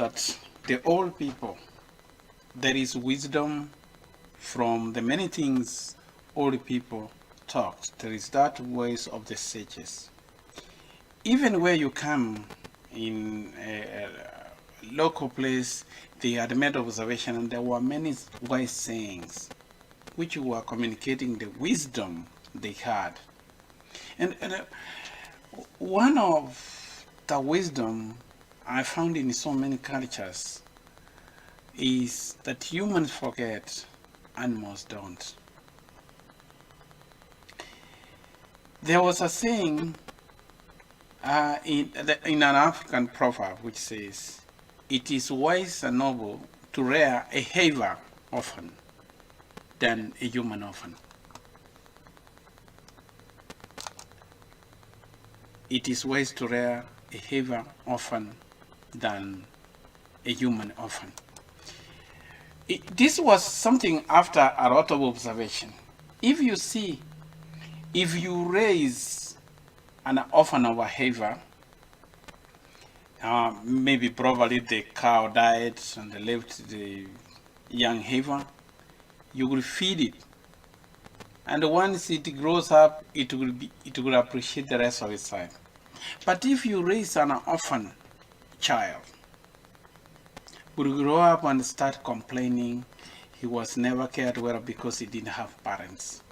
that the old people, there is wisdom from the many things old people talked. There is that ways of the sages. Even where you come in a local place, they had made observation and there were many wise sayings which were communicating the wisdom they had. And one of the wisdom I found in so many cultures is that humans forget, animals don't. There was a saying in an African proverb which says, "It is wise and noble to rear a heifer often than a human often." It is wise to rear a heifer often than a human often. This was something after a lot of observation. If you raise an orphan of a heifer, maybe probably the cow died and they left the young heifer, you will feed it. And once it grows up, it will appreciate the rest of its life. But if you raise an orphan child, will grow up and start complaining he was never cared well because he didn't have parents.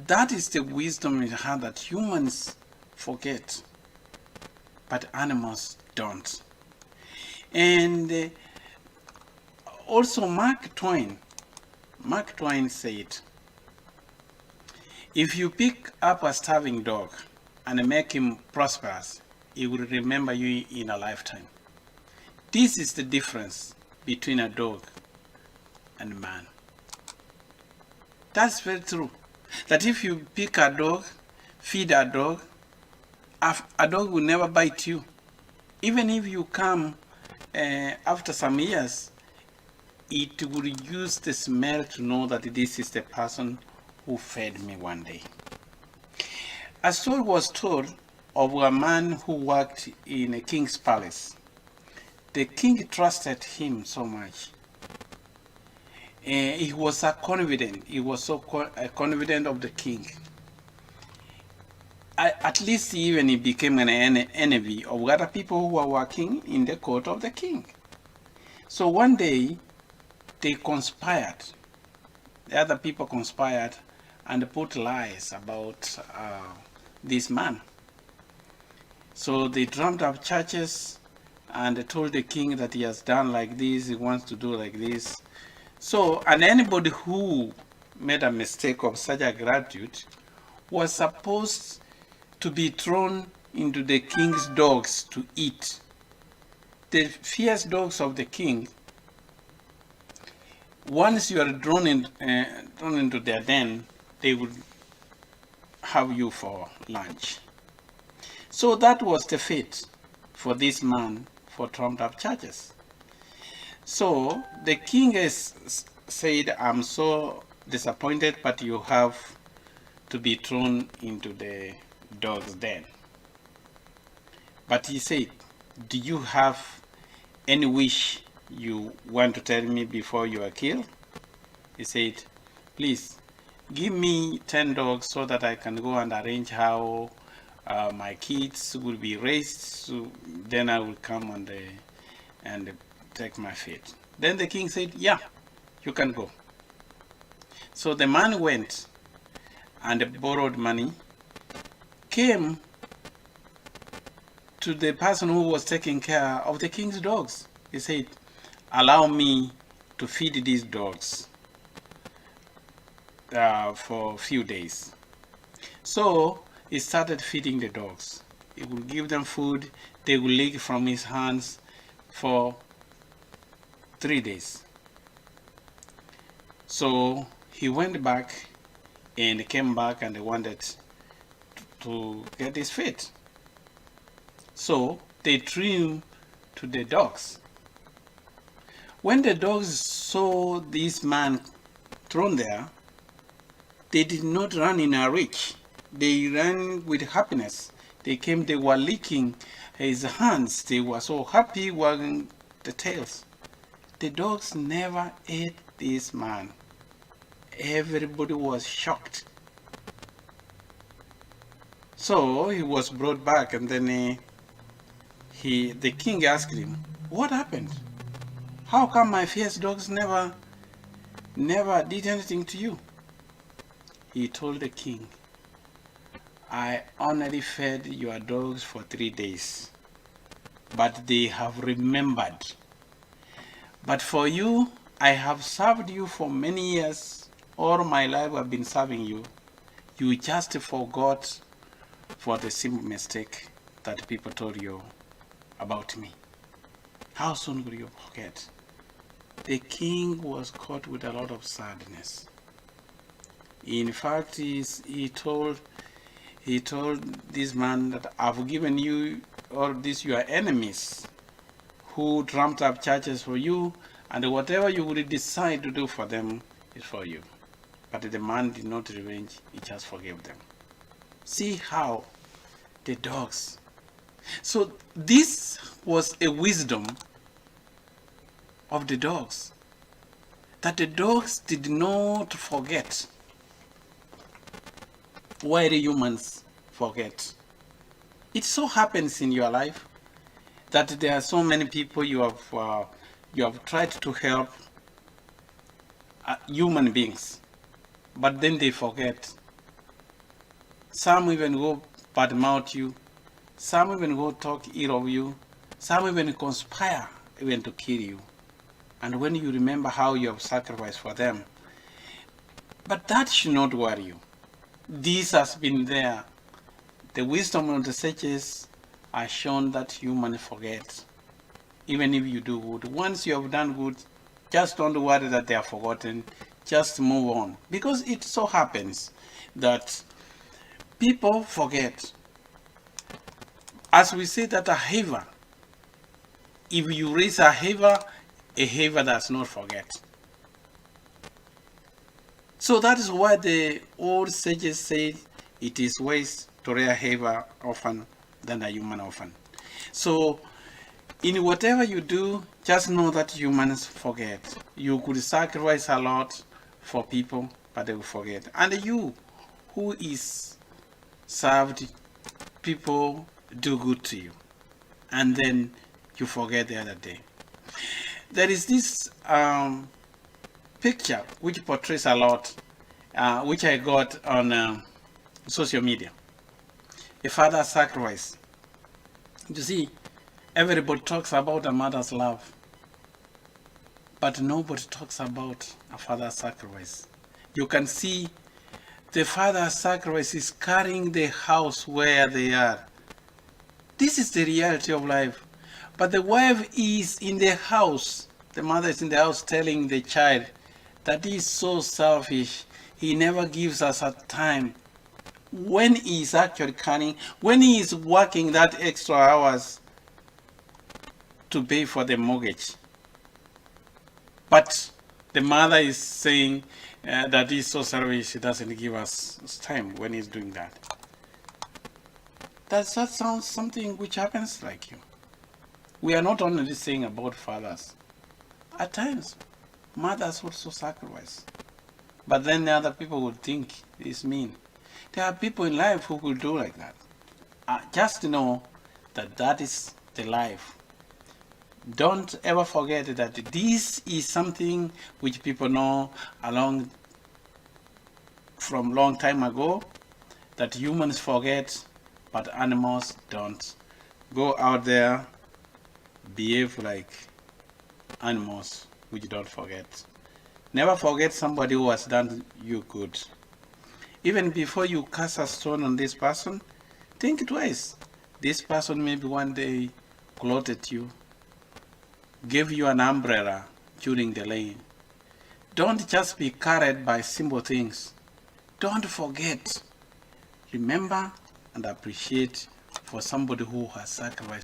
That is the wisdom in her that humans forget, but animals don't. And also Mark Twain said, if you pick up a starving dog and make him prosperous, he will remember you in a lifetime. This is the difference between a dog and man. That's very true. That if you pick a dog, feed a dog will never bite you. Even if you come after some years, it will use the smell to know that this is the person who fed me one day. A story was told of a man who worked in a king's palace. The king trusted him so much. He was so confident of the king. At least even he became an enemy of other people who were working in the court of the king. So one day they conspired. The other people conspired and put lies about this man. So they drummed up churches and told the king that he has done like this, he wants to do like this. So, and anybody who made a mistake of such a gratitude was supposed to be thrown into the king's dogs to eat. The fierce dogs of the king, once you are thrown into their den, they would have you for lunch. So that was the fate for this man for trumped up churches. So the king said, I'm so disappointed, but you have to be thrown into the dog's den. But he said, do you have any wish you want to tell me before you are killed? He said, please give me 10 dogs so that I can go and arrange how my kids will be raised. So then I will come and take my fate. Then the king said, yeah, you can go. So the man went and borrowed money, came to the person who was taking care of the king's dogs. He said, allow me to feed these dogs for a few days. So he started feeding the dogs. He would give them food. They would lick from his hands for 3 days. So he went back and came back and wanted to get his fate. So they threw him to the dogs. When the dogs saw this man thrown there, they did not run in a rage. They ran with happiness. They came, they were licking his hands. They were so happy, were the tails. The dogs never ate this man. Everybody was shocked. So he was brought back, and then the king asked him, "What happened? How come my fierce dogs never did anything to you?" He told the king, "I only fed your dogs for 3 days, but they have remembered. But for you, I have served you for many years. All my life I've been serving you. You just forgot for the simple mistake that people told you about me. How soon will you forget?" The king was caught with a lot of sadness. In fact, he told this man that, "I've given you all these your enemies who trumped up churches for you, and whatever you would decide to do for them is for you." But the man did not revenge, he just forgave them. See how the dogs. So this was a wisdom of the dogs, that the dogs did not forget while the humans forget. It so happens in your life that there are so many people you have tried to help, human beings, but then they forget. Some even go badmouth you. Some even go talk ill of you. Some even conspire even to kill you. And when you remember how you have sacrificed for them, but that should not worry you. This has been there. The wisdom of the sages are shown that humans forget, even if you do good. Once you have done good, just don't worry that they are forgotten. Just move on. Because it so happens that people forget. As we say that a haver, if you raise a haver does not forget. So that is why the old sages say it is wise to rear a haver often than a human orphan. So in whatever you do, just know that humans forget. You could sacrifice a lot for people, but they will forget. And you who is served, people do good to you, and then you forget the other day. There is this picture which portrays a lot, which I got on social media. A father's sacrifice. You see, everybody talks about a mother's love, but nobody talks about a father's sacrifice. You can see the father's sacrifice is carrying the house where they are. This is the reality of life. But the wife is in the house. The mother is in the house telling the child that he is so selfish. He never gives us a time. When he is actually carrying, when he is working that extra hours to pay for the mortgage. But the mother is saying that he's so selfish, he doesn't give us time when he's doing that. Does that sound something which happens like you? We are not only saying about fathers. At times, mothers also sacrifice. But then the other people would think it's mean. There are people in life who will do like that. Just know that that is the life. Don't ever forget that this is something which people know from long time ago, that humans forget, but animals don't. Go out there, behave like animals which don't forget. Never forget somebody who has done you good. Even before you cast a stone on this person, think twice. This person maybe one day clothed you, gave you an umbrella during the rain. Don't just be carried by simple things. Don't forget. Remember and appreciate for somebody who has sacrificed